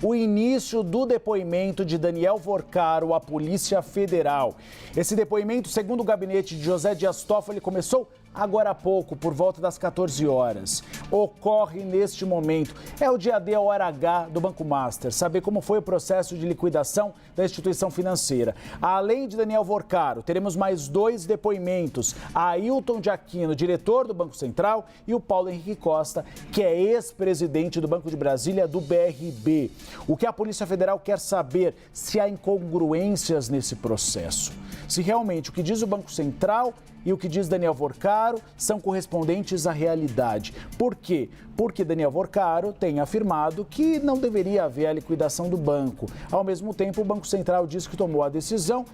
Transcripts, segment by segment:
o início do depoimento de Daniel Vorcaro à Polícia Federal. Esse depoimento, segundo o gabinete de José Dias Toffoli, começou agora há pouco, por volta das 14 horas. Ocorre neste momento. É o dia D, a hora H do Banco Master. Saber como foi o processo de liquidação da instituição financeira. Além de Daniel Vorcaro, teremos mais 2 depoimentos. A Ailton de Aquino, diretor do Banco Central, e o Paulo Henrique Costa, que é ex-presidente do Banco de Brasília, do BRB. O que a Polícia Federal quer saber se há incongruências nesse processo. Se realmente o que diz o Banco Central e o que diz Daniel Vorcaro são correspondentes à realidade. Por quê? Porque Daniel Vorcaro tem afirmado que não deveria haver a liquidação do banco. Ao mesmo tempo, o Banco Central diz que tomou a decisão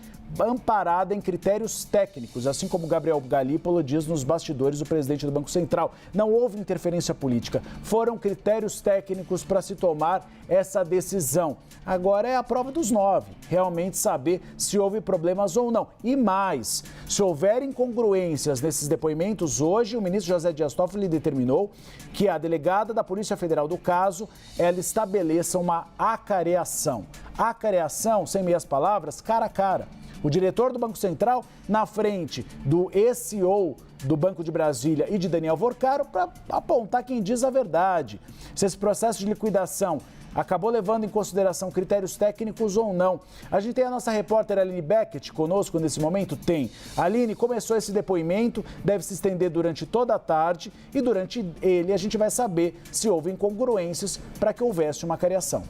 amparada em critérios técnicos, assim como Gabriel Galípolo diz nos bastidores, o presidente do Banco Central. Não houve interferência política, foram critérios técnicos para se tomar essa decisão. Agora é a prova dos 9, realmente saber se houve problemas ou não. E mais, se houver incongruências nesses depoimentos, hoje o ministro José Dias Toffoli determinou que a delegada da Polícia Federal do caso, ela estabeleça uma acareação. Acareação, sem meias palavras, cara a cara. O diretor do Banco Central na frente do ex-CEO do Banco de Brasília e de Daniel Vorcaro para apontar quem diz a verdade. Se esse processo de liquidação acabou levando em consideração critérios técnicos ou não. A gente tem a nossa repórter Aline Beckett conosco nesse momento? Tem. Aline, começou esse depoimento, deve se estender durante toda a tarde e durante ele a gente vai saber se houve incongruências para que houvesse uma acareação.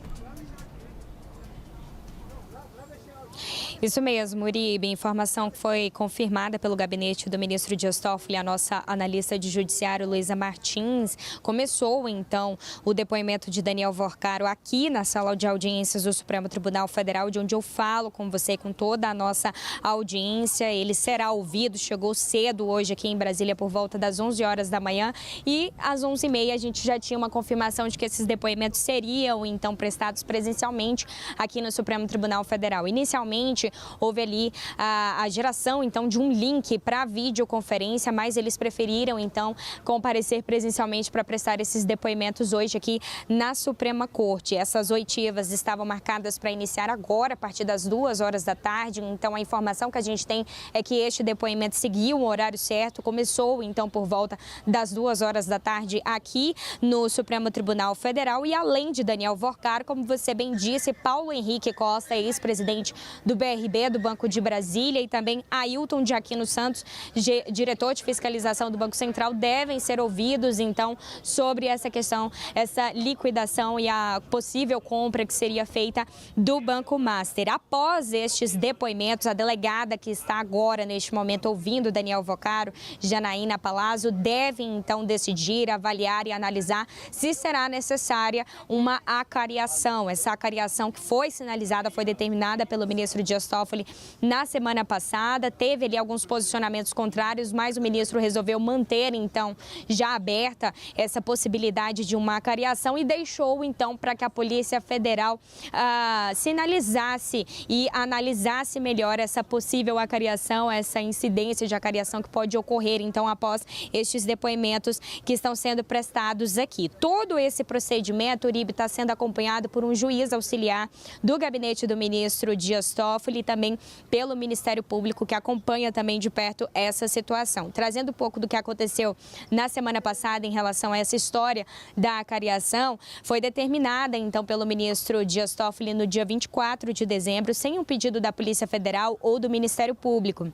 Isso mesmo, Uribe, informação que foi confirmada pelo gabinete do ministro Dias Toffoli, a nossa analista de judiciário, Luísa Martins. Começou, então, o depoimento de Daniel Vorcaro aqui na sala de audiências do Supremo Tribunal Federal, de onde eu falo com você e com toda a nossa audiência. Ele será ouvido, chegou cedo hoje aqui em Brasília por volta das 11 horas da manhã e às 11h30 a gente já tinha uma confirmação de que esses depoimentos seriam, então, prestados presencialmente aqui no Supremo Tribunal Federal. Inicialmente, houve ali a geração, então, de um link para videoconferência, mas eles preferiram, então, comparecer presencialmente para prestar esses depoimentos hoje aqui na Suprema Corte. Essas oitivas estavam marcadas para iniciar agora, a partir das 2 horas da tarde. Então, a informação que a gente tem é que este depoimento seguiu o horário certo, começou, então, por volta das 2 horas da tarde aqui no Supremo Tribunal Federal. E além de Daniel Vorcaro, como você bem disse, Paulo Henrique Costa, ex-presidente do BRB, do Banco de Brasília, e também Ailton de Aquino Santos, diretor de fiscalização do Banco Central, devem ser ouvidos, então, sobre essa questão, essa liquidação e a possível compra que seria feita do Banco Master. Após estes depoimentos, a delegada que está agora, neste momento, ouvindo Daniel Vorcaro, Janaína Palazzo, deve, então, decidir, avaliar e analisar se será necessária uma acareação. Essa acareação que foi sinalizada, foi determinada pelo ministro Dias Toffoli na semana passada, teve ali alguns posicionamentos contrários, mas o ministro resolveu manter, então, já aberta essa possibilidade de uma acareação e deixou, então, para que a Polícia Federal sinalizasse e analisasse melhor essa possível acareação, essa incidência de acareação que pode ocorrer, então, após estes depoimentos que estão sendo prestados aqui. Todo esse procedimento, Uribe, está sendo acompanhado por um juiz auxiliar do gabinete do ministro Dias Toffoli e também pelo Ministério Público, que acompanha também de perto essa situação. Trazendo um pouco do que aconteceu na semana passada em relação a essa história da acareação, foi determinada, então, pelo ministro Dias Toffoli no dia 24 de dezembro, sem um pedido da Polícia Federal ou do Ministério Público.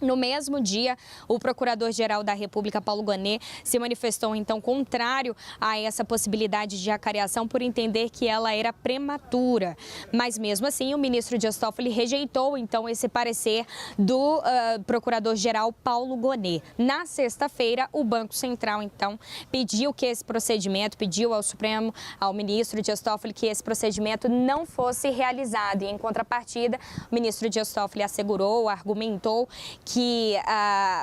No mesmo dia, o Procurador-Geral da República, Paulo Gonet, se manifestou, então, contrário a essa possibilidade de acareação por entender que ela era prematura. Mas, mesmo assim, o ministro Dias Toffoli rejeitou, então, esse parecer do Procurador-Geral Paulo Gonet. Na sexta-feira, o Banco Central, então, pediu que esse procedimento, pediu ao Supremo, ao ministro Dias Toffoli, que esse procedimento não fosse realizado. E, em contrapartida, o ministro Dias Toffoli assegurou, argumentou que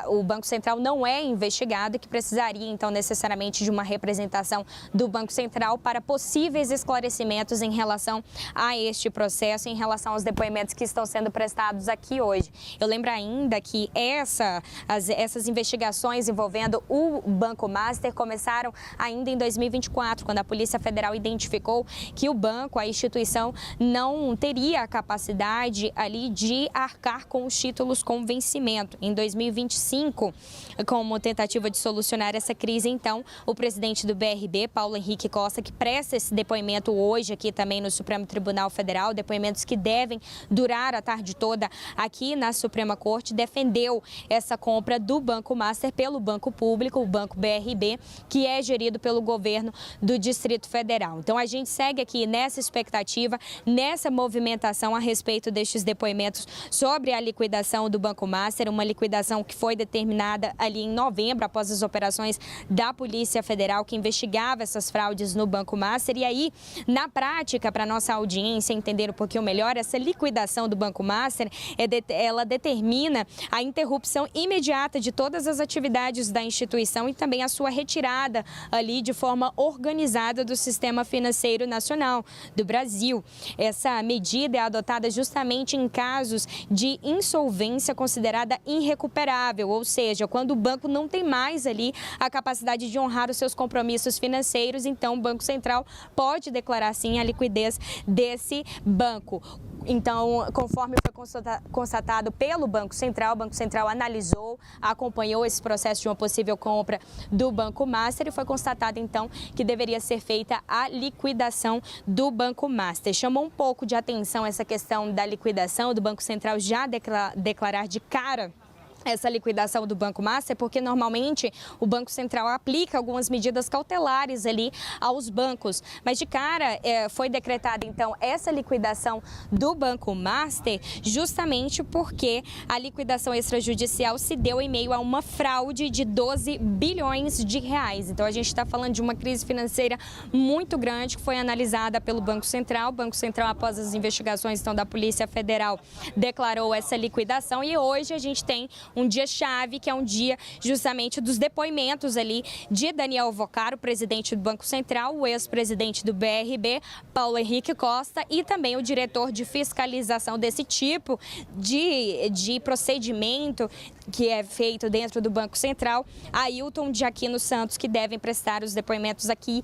o Banco Central não é investigado e que precisaria, então, necessariamente de uma representação do Banco Central para possíveis esclarecimentos em relação a este processo, em relação aos depoimentos que estão sendo prestados aqui hoje. Eu lembro ainda que essas investigações envolvendo o Banco Master começaram ainda em 2024, quando a Polícia Federal identificou que o banco, a instituição, não teria a capacidade ali de arcar com os títulos com vencimento. Em 2025, como tentativa de solucionar essa crise, então, o presidente do BRB, Paulo Henrique Costa, que presta esse depoimento hoje aqui também no Supremo Tribunal Federal, depoimentos que devem durar a tarde toda aqui na Suprema Corte, defendeu essa compra do Banco Master pelo Banco Público, o Banco BRB, que é gerido pelo governo do Distrito Federal. Então, a gente segue aqui nessa expectativa, nessa movimentação a respeito destes depoimentos sobre a liquidação do Banco Master, uma liquidação que foi determinada ali em novembro, após as operações da Polícia Federal, que investigava essas fraudes no Banco Master. E aí, na prática, para nossa audiência entender um pouquinho melhor, essa liquidação do Banco Master, ela determina a interrupção imediata de todas as atividades da instituição e também a sua retirada ali de forma organizada do sistema financeiro nacional do Brasil. Essa medida é adotada justamente em casos de insolvência considerada irrecuperável, ou seja, quando o banco não tem mais ali a capacidade de honrar os seus compromissos financeiros, então o Banco Central pode declarar sim a liquidez desse banco. Então, conforme foi constatado pelo Banco Central, o Banco Central analisou, acompanhou esse processo de uma possível compra do Banco Master e foi constatado, então, que deveria ser feita a liquidação do Banco Master. Chamou um pouco de atenção essa questão da liquidação, do Banco Central já declarar de cara essa liquidação do Banco Master, porque normalmente o Banco Central aplica algumas medidas cautelares ali aos bancos. Mas de cara foi decretada então essa liquidação do Banco Master justamente porque a liquidação extrajudicial se deu em meio a uma fraude de 12 bilhões de reais. Então a gente está falando de uma crise financeira muito grande que foi analisada pelo Banco Central. O Banco Central, após as investigações então, da Polícia Federal, declarou essa liquidação e hoje a gente tem um dia-chave, que é um dia justamente dos depoimentos ali de Daniel Vocaro, presidente do Banco Central, o ex-presidente do BRB, Paulo Henrique Costa, e também o diretor de fiscalização desse tipo de procedimento que é feito dentro do Banco Central, Ailton de Aquino Santos, que devem prestar os depoimentos aqui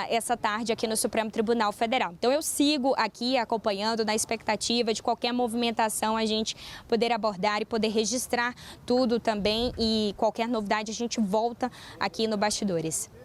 essa tarde aqui no Supremo Tribunal Federal. Então eu sigo aqui acompanhando na expectativa de qualquer movimentação a gente poder abordar e poder registrar tudo também, e qualquer novidade a gente volta aqui no Bastidores.